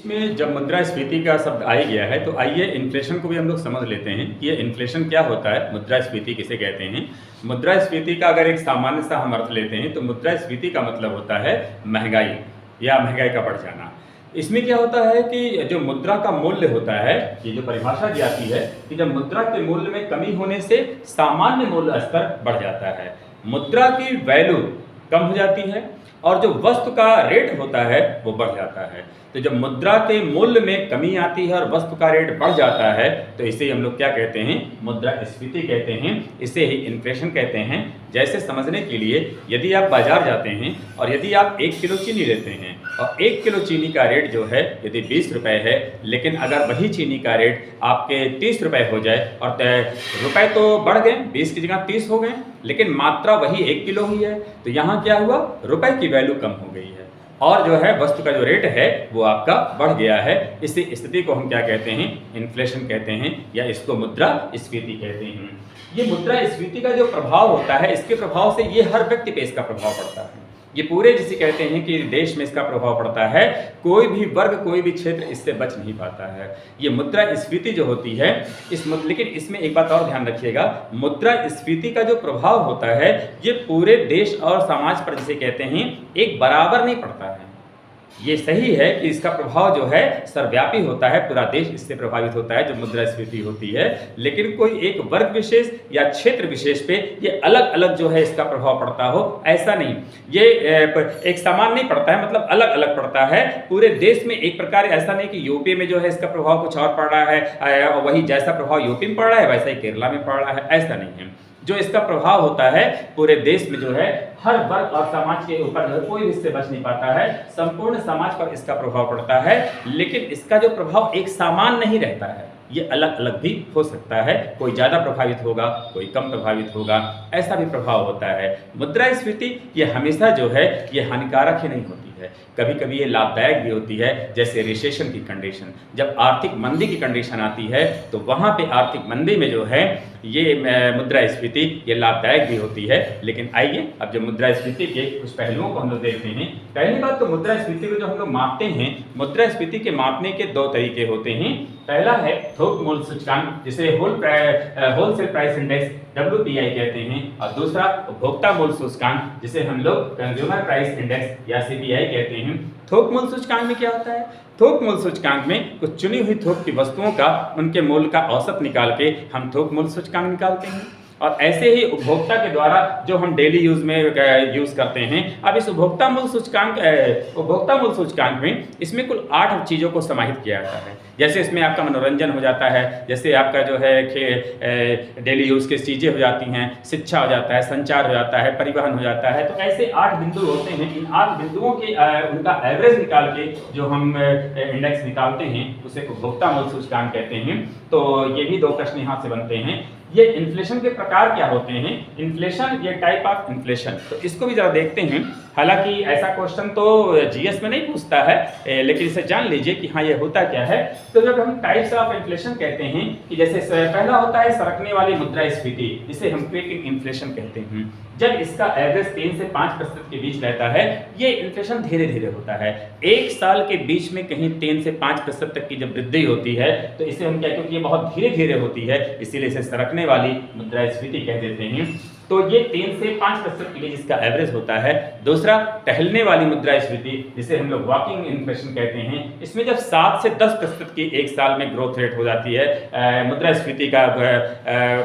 इसमें जब मुद्रास्फीति का शब्द आ ही गया है तो आइए इन्फ्लेशन को भी हम लोग समझ लेते हैं कि ये इन्फ्लेशन क्या होता है, मुद्रास्फीति किसे कहते हैं। मुद्रास्फीति का अगर एक सामान्य सा हम अर्थ लेते हैं तो मुद्रास्फीति का मतलब होता है महंगाई या महंगाई का बढ़ जाना। इसमें क्या होता है कि जो मुद्रा का मूल्य होता है, ये जो परिभाषा दी जाती है कि जब मुद्रा के मूल्य में कमी होने से सामान्य मूल्य स्तर बढ़ जाता है, मुद्रा की वैल्यू कम हो जाती है और जो वस्तु का रेट होता है वो बढ़ जाता है। तो जब मुद्रा के मूल्य में कमी आती है और वस्तु का रेट बढ़ जाता है तो इसे हम लोग क्या कहते हैं, मुद्रास्फीति कहते हैं, इसे ही इन्फ्लेशन कहते हैं। जैसे समझने के लिए यदि आप बाजार जाते हैं और यदि आप 1 किलो चीनी लेते हैं और 1 किलो चीनी का रेट जो है यदि 20 रुपये है, लेकिन अगर वही चीनी का रेट आपके 30 रुपये हो जाए और रुपए तो बढ़ गए, 20 की जगह 30 हो गए, लेकिन मात्रा वही 1 किलो ही है, तो यहाँ क्या हुआ, रुपए की वैल्यू कम हो गई है और जो है वस्तु का जो रेट है वो आपका बढ़ गया है। इस स्थिति को हम क्या कहते हैं, इन्फ्लेशन कहते हैं या इसको मुद्रास्फीति कहते हैं। ये मुद्रास्फीति का जो प्रभाव होता है, इसके प्रभाव से ये हर व्यक्ति पे इसका प्रभाव पड़ता है। ये पूरे जिसे कहते हैं कि देश में इसका प्रभाव पड़ता है, कोई भी वर्ग कोई भी क्षेत्र इससे बच नहीं पाता है। ये मुद्रास्फीति जो होती है लेकिन इसमें एक बात और ध्यान रखिएगा, मुद्रास्फीति का जो प्रभाव होता है ये पूरे देश और समाज पर जिसे कहते हैं एक बराबर नहीं पड़ता है। ये सही है कि इसका प्रभाव जो है सर्वव्यापी होता है, पूरा देश इससे प्रभावित होता है जो मुद्रास्फीति होती है, लेकिन कोई एक वर्ग विशेष या क्षेत्र विशेष पे ये अलग अलग जो है इसका प्रभाव पड़ता हो, ऐसा नहीं। ये एक समान नहीं पड़ता है, मतलब अलग अलग पड़ता है पूरे देश में। एक प्रकार ऐसा नहीं कि यूपी में जो है इसका प्रभाव कुछ और पड़ रहा है और वही जैसा प्रभाव यूपी में पड़ रहा है वैसा ही केरला में पड़ रहा है, ऐसा नहीं है। जो इसका प्रभाव होता है पूरे देश में जो है हर वर्ग और समाज के ऊपर जो है कोई भी इससे बच नहीं पाता है, संपूर्ण समाज पर इसका प्रभाव पड़ता है। लेकिन इसका जो प्रभाव एक समान नहीं रहता है, ये अलग अलग भी हो सकता है, कोई ज़्यादा प्रभावित होगा कोई कम प्रभावित होगा, ऐसा भी प्रभाव होता है। मुद्रास्फीति ये हमेशा जो है ये हानिकारक ही नहीं होती है, कभी कभी ये लाभदायक भी होती है। जैसे रिसेशन की कंडीशन, जब आर्थिक मंदी की कंडीशन आती है तो वहाँ पे आर्थिक मंदी में जो है ये मुद्रास्फीति ये लाभदायक भी होती है। लेकिन आइए अब जो मुद्रास्फीति के कुछ पहलुओं को हम लोग देखते हैं। पहली बात तो मुद्रास्फीति को जो हम लोग मापते हैं, मुद्रास्फीति के मापने के 2 तरीके होते हैं। पहला है थोक मूल्य सूचकांक, जिसे होलसेल प्राइस इंडेक्स WPI कहते हैं, और दूसरा उपभोक्ता मूल्य सूचकांक जिसे हम लोग कंज्यूमर प्राइस इंडेक्स या CPI कहते हैं। थोक मूल्य सूचकांक में क्या होता है, थोक मूल्य सूचकांक में कुछ चुनी हुई थोक की वस्तुओं का उनके मूल्य का औसत निकाल के हम थोक मूल्य सूचकांक निकालते हैं। और ऐसे ही उपभोक्ता के द्वारा जो हम डेली यूज में यूज करते हैं। अब इस उपभोक्ता मूल्य सूचकांक में इसमें कुल 8 चीज़ों को समाहित किया जाता है। जैसे इसमें आपका मनोरंजन हो जाता है, जैसे आपका जो है डेली यूज की चीज़ें हो जाती हैं, शिक्षा हो जाता है, संचार हो जाता है, परिवहन हो जाता है। तो ऐसे 8 बिंदु होते हैं। इन 8 बिंदुओं के उनका एवरेज निकाल के जो हम इंडेक्स निकालते हैं उसे उपभोक्ता मूल्य सूचकांक कहते हैं। तो ये भी 2 प्रश्न यहाँ से बनते हैं। ये इन्फ्लेशन के प्रकार क्या होते हैं, इन्फ्लेशन, ये टाइप ऑफ इन्फ्लेशन, तो इसको भी जरा देखते हैं। हालांकि ऐसा क्वेश्चन तो GS में नहीं पूछता है, लेकिन इसे जान लीजिए कि हाँ ये होता क्या है। तो जब हम टाइप्स ऑफ इन्फ्लेशन कहते हैं कि जैसे पहला होता है सरकने वाली मुद्रास्फीति, जिसे हम क्रेपिंग इन्फ्लेशन कहते हैं। जब इसका एवरेज 3 से 5% के बीच रहता है, ये इन्फ्लेशन धीरे धीरे होता है। 1 साल के बीच में कहीं 3 से 5% तक की जब वृद्धि होती है तो इसे हम क्या, क्योंकि ये बहुत धीरे धीरे होती है इसीलिए इसे सरकने वाली मुद्रास्फीति कह देते हैं। तो ये 3 से 5% के लिए जिसका एवरेज होता है। दूसरा टहलने वाली मुद्रास्फीति, जिसे हम लोग वॉकिंग इन्फ्लेशन कहते हैं। इसमें जब 7 से 10% की 1 साल में ग्रोथ रेट हो जाती है, मुद्रास्फीति का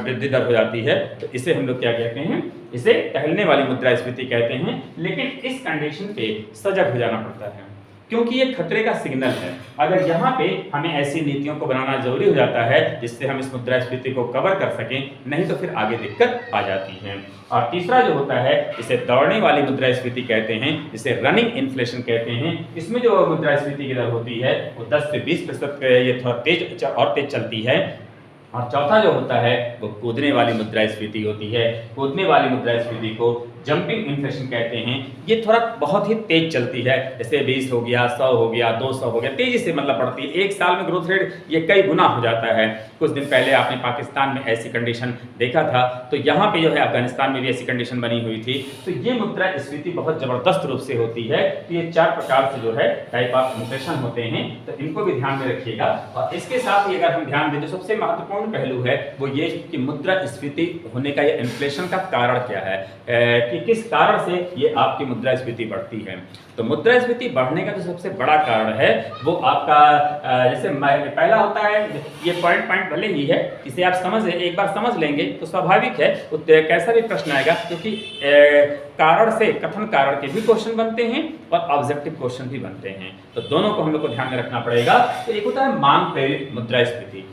वृद्धि दर हो जाती है, तो इसे हम लोग क्या कहते हैं, इसे टहलने वाली मुद्रास्फीति कहते हैं। लेकिन इस कंडीशन पे सजग हो जाना पड़ता है, क्योंकि ये खतरे का सिग्नल है। अगर यहाँ पे हमें ऐसी नीतियों को बनाना जरूरी हो जाता है जिससे हम इस मुद्रास्फीति को कवर कर सकें, नहीं तो फिर आगे दिक्कत आ जाती है। और तीसरा जो होता है इसे दौड़ने वाली मुद्रास्फीति कहते हैं, जिसे रनिंग इन्फ्लेशन कहते हैं। इसमें जो मुद्रास्फीति की दर होती है वो 10 से 20% ये थोड़ा तेज चलती है। और चौथा जो होता है वो कूदने वाली मुद्रास्फीति होती है। कूदने वाली मुद्रास्फीति को जंपिंग इन्फ्लेशन कहते हैं, ये थोड़ा बहुत ही तेज चलती है, जैसे 20 हो गया, 100 हो गया, 200 हो गया, तेजी से मतलब बढ़ती है। एक साल में ग्रोथ रेट ये कई गुना हो जाता है। कुछ दिन पहले आपने पाकिस्तान में ऐसी कंडीशन देखा था, तो यहाँ पे जो है अफगानिस्तान में भी ऐसी कंडीशन बनी हुई थी। तो ये मुद्रास्फीति बहुत जबरदस्त रूप से होती है। तो ये 4 प्रकार से जो है टाइप ऑफ इन्फ्लेशन होते हैं, तो इनको भी ध्यान में रखिएगा। और इसके साथ ही अगर हम ध्यान दें, जो सबसे महत्वपूर्ण पहलू है वो ये कि मुद्रास्फीति होने का, ये इन्फ्लेशन का कारण क्या है, कि किस कारण से ये आपकी मुद्रास्फीति बढ़ती है। तो मुद्रास्फीति बढ़ने का जो सबसे बड़ा कारण है वो आपका जैसे पहला होता है, ये पॉइंट भले ही है, इसे आप एक बार समझ लेंगे तो स्वाभाविक है कैसा भी प्रश्न आएगा, क्योंकि कारण से कथन कारण के भी क्वेश्चन बनते हैं और ऑब्जेक्टिव क्वेश्चन भी बनते हैं, तो दोनों को हम लोग को ध्यान में रखना पड़ेगा। तो एक होता है मांग प्रेरित मुद्रास्फीति।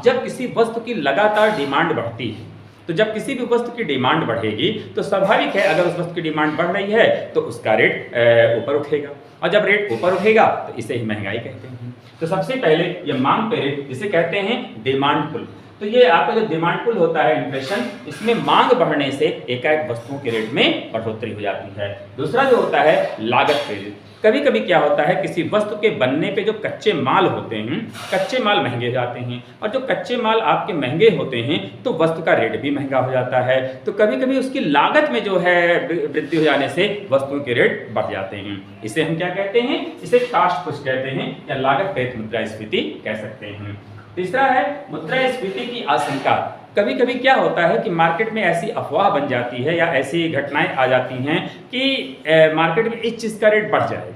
जब किसी वस्तु की लगातार डिमांड बढ़ती है, तो जब किसी भी वस्तु की डिमांड बढ़ेगी तो स्वाभाविक है अगर उस वस्तु की डिमांड बढ़ रही है तो उसका रेट ऊपर उठेगा, और जब रेट ऊपर उठेगा तो इसे ही महंगाई कहते हैं। तो सबसे पहले ये मांग प्रेरित, जिसे कहते हैं डिमांड पुल। तो ये आपका जो डिमांड पुल होता है इन्फ्लेशन, इसमें मांग बढ़ने से एकाएक वस्तुओं के रेट में बढ़ोतरी हो जाती है। दूसरा जो होता है लागत प्रेरित। कभी कभी क्या होता है, किसी वस्तु के बनने पे जो कच्चे माल होते हैं, कच्चे माल महंगे जाते हैं, और जो कच्चे माल आपके महंगे होते हैं तो वस्तु का रेट भी महंगा हो जाता है। तो कभी कभी उसकी लागत में जो है वृद्धि हो जाने से वस्तुओं के रेट बढ़ जाते हैं। इसे हम क्या कहते हैं, इसे कास्ट पुश कहते हैं या लागत प्रेरित मुद्रास्फीति कह सकते हैं। तीसरा है मुद्रास्फीति की आशंका। कभी कभी क्या होता है कि मार्केट में ऐसी अफवाह बन जाती है या ऐसी घटनाएं आ जाती हैं कि मार्केट में इस चीज़ का रेट बढ़ जाएगा।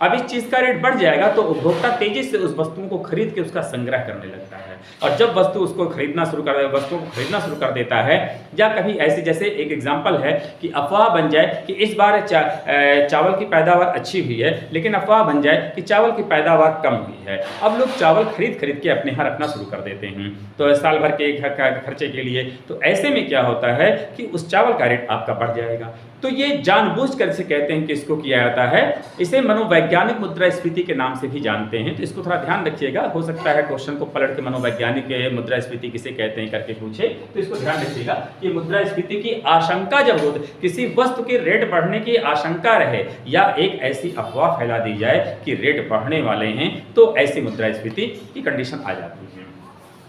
अब इस चीज़ का रेट बढ़ जाएगा तो उपभोक्ता तेजी से उस वस्तुओं को खरीद के उसका संग्रह करने लगता है, और जब वस्तुओं को खरीदना शुरू कर देता है, या कभी ऐसी, जैसे एक एग्जांपल है कि अफवाह बन जाए कि इस बार चावल की पैदावार अच्छी हुई है, लेकिन अफवाह बन जाए कि चावल की पैदावार कम हुई है। अब लोग चावल खरीद के अपने यहाँ रखना शुरू कर देते हैं, तो साल भर के खर्चे के लिए। तो ऐसे में क्या होता है कि उस चावल का रेट आपका बढ़ जाएगा। तो ये जानबूझकर से कहते हैं कि इसको किया जाता है, इसे मनोवैज्ञानिक मुद्रास्फीति के नाम से भी जानते हैं। तो इसको थोड़ा ध्यान रखिएगा, हो सकता है क्वेश्चन को पलट के मनोवैज्ञानिक मुद्रास्फीति किसे कहते हैं करके पूछे, तो इसको ध्यान रखिएगा कि मुद्रास्फीति की आशंका जब हो, किसी वस्तु के रेट बढ़ने की आशंका रहे या एक ऐसी अफवाह फैला दी जाए कि रेट बढ़ने वाले हैं, तो ऐसी मुद्रास्फीति की कंडीशन आ जाती है।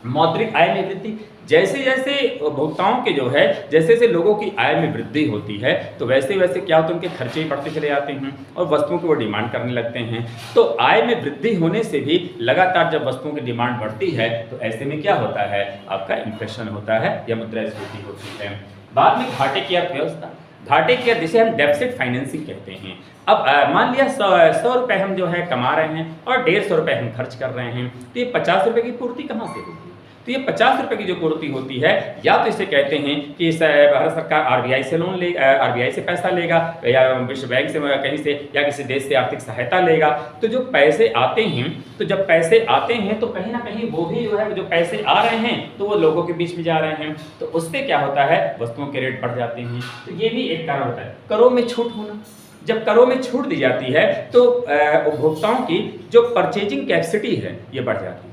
मौद्रिक आय में वृद्धि। जैसे जैसे उपभोक्ताओं के जो है, जैसे जैसे लोगों की आय में वृद्धि होती है तो वैसे वैसे क्या होता है, उनके खर्चे ही बढ़ते चले जाते हैं और वस्तुओं की वो डिमांड करने लगते हैं। तो आय में वृद्धि होने से भी लगातार जब वस्तुओं की डिमांड बढ़ती है तो ऐसे में क्या होता है, आपका इन्फ्लेशन होता है या मुद्रास्फीति होती है। बाद में घाटे की अर्थव्यवस्था। घाटे की, जिसे हम डेफिसिट फाइनेंसिंग कहते हैं। अब मान लिया 100 रुपये हम जो है कमा रहे हैं और 150 रुपये हम खर्च कर रहे हैं, तो ये 50 रुपये की पूर्ति कहाँ से होगी? तो ये 50 रुपये की जो पूर्ति होती है, या तो इसे कहते हैं कि भारत सरकार आरबीआई से लोन ले, आरबीआई से पैसा लेगा, या विश्व बैंक से कहीं से, या किसी देश से आर्थिक सहायता लेगा। तो जो पैसे आते हैं, तो जब पैसे आते हैं तो कहीं ना कहीं वो भी जो है, जो पैसे आ रहे हैं तो वो लोगों के बीच में जा रहे हैं, तो उससे क्या होता है, वस्तुओं के रेट बढ़ जाते हैं। तो ये भी एक कारण होता है। करों में छूट होना। जब करों में छूट दी जाती है तो उपभोक्ताओं की जो परचेजिंग कैपेसिटी है ये बढ़ जाती है।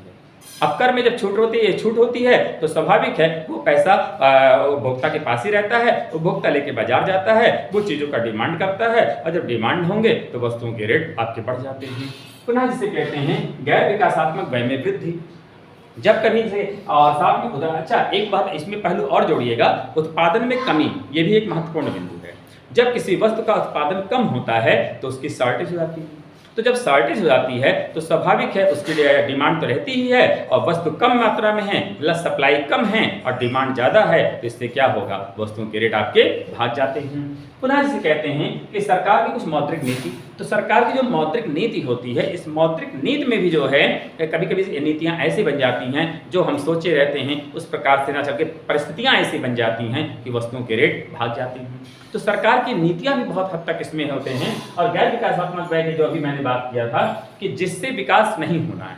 अब कर में जब छूट होती है तो स्वाभाविक है वो पैसा उपभोक्ता के पास ही रहता है, उपभोक्ता लेके बाजार जाता है, वो चीज़ों का डिमांड करता है, और जब डिमांड होंगे तो वस्तुओं के रेट आपके बढ़ जाते हैं। पुनः जिसे कहते हैं गैर विकासात्मक व्यय में वृद्धि। जब कभी से, और साथ में उधर, अच्छा एक बात इसमें पहलू और जोड़िएगा, उत्पादन में कमी, ये भी एक महत्वपूर्ण बिंदु है। जब किसी वस्तु का उत्पादन कम होता है तो उसकी शॉर्टेज हो जाती है। तो जब शॉर्टेज हो जाती है तो स्वाभाविक है उसके लिए डिमांड तो रहती ही है, और वस्तु कम मात्रा में है, प्लस सप्लाई कम है और डिमांड ज़्यादा है, तो इससे क्या होगा, वस्तुओं के रेट आपके भाग जाते हैं। पुनः जिसे कहते हैं कि सरकार की कुछ मौद्रिक नीति। तो सरकार की जो मौद्रिक नीति होती है, इस मौद्रिक नीति में भी जो है कभी कभी नीतियाँ ऐसी बन जाती हैं जो हम सोचे रहते हैं उस प्रकार से ना चल के परिस्थितियाँ ऐसी बन जाती हैं कि वस्तुओं के रेट भाग जाते हैं। तो सरकार की नीतियाँ भी बहुत हद तक इसमें होते हैं। और गैर विकासात्मक व्यय की जो अभी मैंने बात किया था कि जिससे विकास नहीं होना है,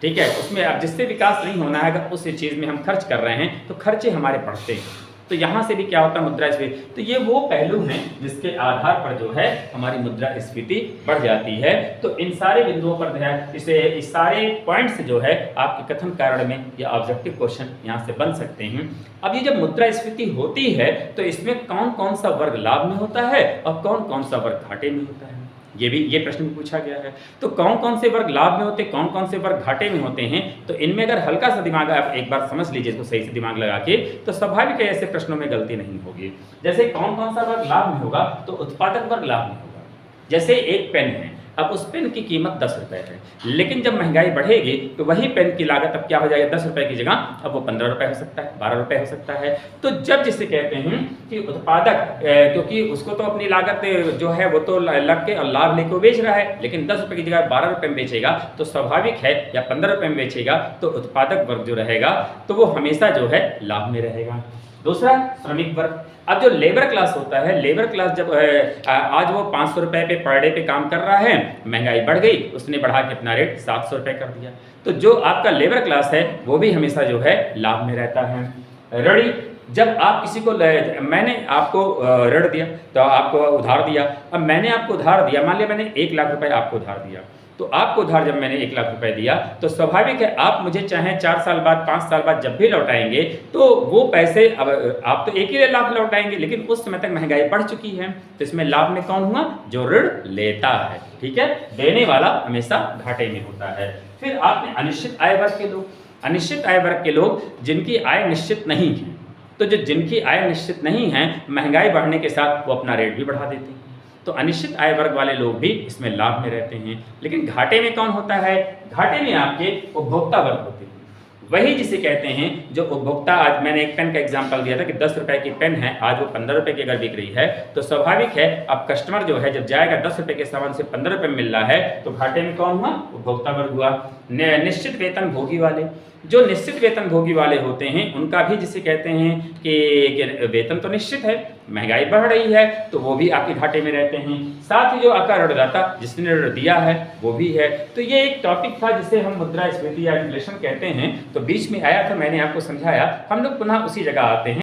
ठीक है, उसमें अब जिससे विकास नहीं होना है अगर उस चीज़ में हम खर्च कर रहे हैं तो खर्चे हमारे बढ़ते हैं। तो यहाँ से भी क्या होता है मुद्रास्फीति। तो ये वो पहलू हैं जिसके आधार पर जो है हमारी मुद्रास्फीति बढ़ जाती है। तो इन सारे बिंदुओं पर ध्यान, इस सारे पॉइंट्स जो है आपके कथन कारण में या ऑब्जेक्टिव क्वेश्चन यहाँ से बन सकते हैं। अब ये जब मुद्रास्फीति होती है तो इसमें कौन कौन सा वर्ग लाभ में होता है और कौन कौन सा वर्ग घाटे में होता है, ये प्रश्न भी पूछा गया है। तो कौन कौन से वर्ग लाभ में होते हैं, कौन कौन से वर्ग घाटे में होते हैं, तो इनमें अगर हल्का सा दिमाग आप एक बार समझ लीजिए इसको सही से दिमाग लगा के, तो स्वाभाविक है ऐसे प्रश्नों में गलती नहीं होगी। जैसे कौन कौन सा वर्ग लाभ में होगा, तो उत्पादक वर्ग लाभ में होगा। जैसे एक पेन है, अब उस पेन की कीमत 10 रुपए है, लेकिन जब महंगाई बढ़ेगी तो वही पेन की लागत अब क्या हो जाएगी, 10 रुपए की जगह अब वो 15 रुपए हो सकता है, 12 रुपए हो सकता है। तो जब जिसे कहते हैं कि उत्पादक, क्योंकि उसको तो अपनी लागत जो है वो तो लग के और लाभ लेके बेच रहा है, लेकिन 10 रुपए की जगह 12 रुपए में बेचेगा तो स्वाभाविक है, या 15 रुपए में बेचेगा तो उत्पादक वर्ग जो रहेगा तो वो हमेशा जो है लाभ में रहेगा। दूसरा श्रमिक वर्ग। अब जो लेबर क्लास होता है, लेबर क्लास जब आज वो 500 रुपए पे पर डे पे काम कर रहा है, महंगाई बढ़ गई, उसने बढ़ा के अपना रेट 700 रुपए कर दिया, तो जो आपका लेबर क्लास है वो भी हमेशा जो है लाभ में रहता है। ऋणी, जब आप किसी को, मैंने आपको ऋण दिया तो आपको उधार दिया, अब मैंने आपको उधार दिया, मान लिया मैंने 1 लाख रुपए आपको उधार दिया, तो आपको उधार जब मैंने 1 लाख रुपए दिया तो स्वाभाविक है आप मुझे चाहे 4 साल बाद 5 साल बाद जब भी लौटाएंगे तो वो पैसे, अब आप तो 1 ही लाख लौटाएंगे, लेकिन उस समय तक महंगाई बढ़ चुकी है, तो इसमें लाभ में कौन हुआ, जो ऋण लेता है, ठीक है, देने वाला हमेशा घाटे में होता है। फिर आपने अनिश्चित आय वर्ग के लोग, अनिश्चित आय वर्ग के लोग जिनकी आय निश्चित नहीं है, तो जो जिनकी आय निश्चित नहीं है, महंगाई बढ़ने के साथ वो अपना रेट भी बढ़ा देते हैं, तो अनिश्चित आय वर्ग वाले लोग भी इसमें लाभ में रहते हैं। लेकिन घाटे में कौन होता है, घाटे में आपके उपभोक्ता वर्ग होते हैं, वही जिसे कहते हैं जो उपभोक्ता, आज मैंने एक पेन का एग्जांपल दिया था कि 10 रुपए की पेन है, आज वो 15 रुपए की अगर बिक रही है, तो स्वाभाविक है अब कस्टमर जो है जब जाएगा 10 रुपए के सामान से 15 रुपए में मिल रहा है, तो घाटे में कौन हुआ, उपभोक्ता वर्ग हुआ। निश्चित वेतन भोगी वाले, जो निश्चित वेतन भोगी वाले होते हैं उनका भी जिसे कहते हैं कि वेतन तो निश्चित है, महंगाई बढ़ रही है, तो वो भी आपके घाटे में रहते हैं। साथ ही जो आपका ऋणदाता जिसने ऋण दिया है वो भी है। तो ये एक टॉपिक था जिसे हम मुद्रास्फीति या इन्फ्लेशन कहते हैं, तो बीच में आया था, मैंने आपको समझाया, हम लोग पुनः उसी जगह आते हैं।